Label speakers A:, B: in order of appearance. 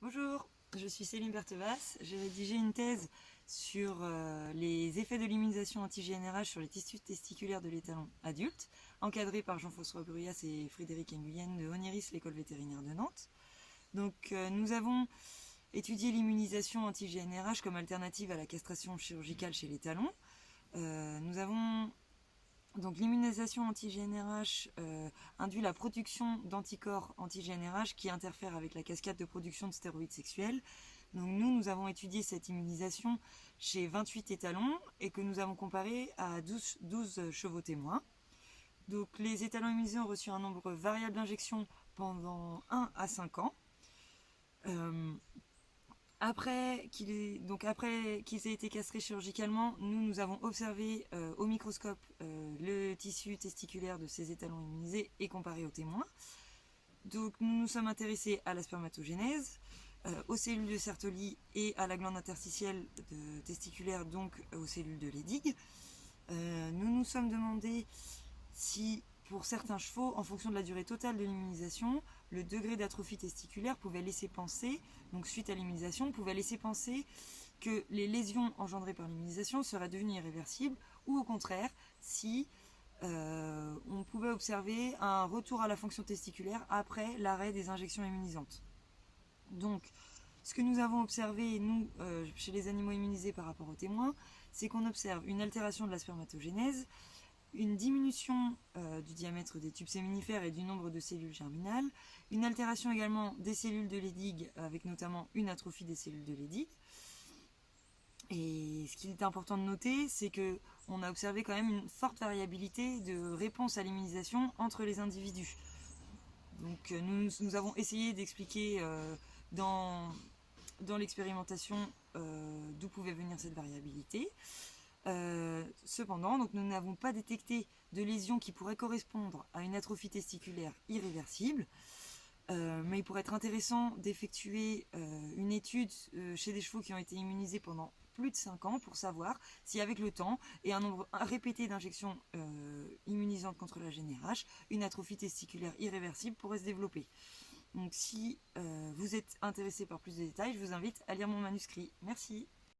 A: Bonjour, je suis Céline Berthevas. J'ai rédigé une thèse sur les effets de l'immunisation anti-GnRH sur les tissus testiculaires de l'étalon adulte, encadrée par Jean-François Bruyas et Frédéric Nguyen de Oniris, l'école vétérinaire de Nantes. Donc nous avons étudié l'immunisation anti-GnRH comme alternative à la castration chirurgicale chez l'étalon. Nous avons donc l'immunisation anti-GnRH induit la production d'anticorps anti-GnRH qui interfèrent avec la cascade de production de stéroïdes sexuels. Donc nous avons étudié cette immunisation chez 28 étalons et que nous avons comparé à 12 chevaux témoins. Donc les étalons immunisés ont reçu un nombre variable d'injections pendant 1 à 5 ans. Après qu'ils aient été castrés chirurgicalement, nous avons observé au microscope le tissu testiculaire de ces étalons immunisés et comparé aux témoins. Donc nous nous sommes intéressés à la spermatogénèse, aux cellules de Sertoli et à la glande interstitielle testiculaire, donc aux cellules de Leydig. Nous nous sommes demandé si, pour certains chevaux, en fonction de la durée totale de l'immunisation, le degré d'atrophie testiculaire pouvait laisser penser, donc suite à l'immunisation, pouvait laisser penser que les lésions engendrées par l'immunisation seraient devenues irréversibles, ou au contraire, si on pouvait observer un retour à la fonction testiculaire après l'arrêt des injections immunisantes. Donc, ce que nous avons observé, nous, chez les animaux immunisés par rapport aux témoins, c'est qu'on observe une altération de la spermatogénèse, une diminution du diamètre des tubes séminifères et du nombre de cellules germinales, une altération également des cellules de Leydig, avec notamment une atrophie des cellules de Leydig. Et ce qu'il est important de noter, c'est qu'on a observé quand même une forte variabilité de réponse à l'immunisation entre les individus. Donc nous avons essayé d'expliquer dans l'expérimentation d'où pouvait venir cette variabilité. Cependant, donc, nous n'avons pas détecté de lésions qui pourraient correspondre à une atrophie testiculaire irréversible. Mais il pourrait être intéressant d'effectuer une étude chez des chevaux qui ont été immunisés pendant plus de 5 ans pour savoir si avec le temps et un nombre répété d'injections immunisantes contre la GnRH, une atrophie testiculaire irréversible pourrait se développer. Donc si vous êtes intéressé par plus de détails, je vous invite à lire mon manuscrit. Merci.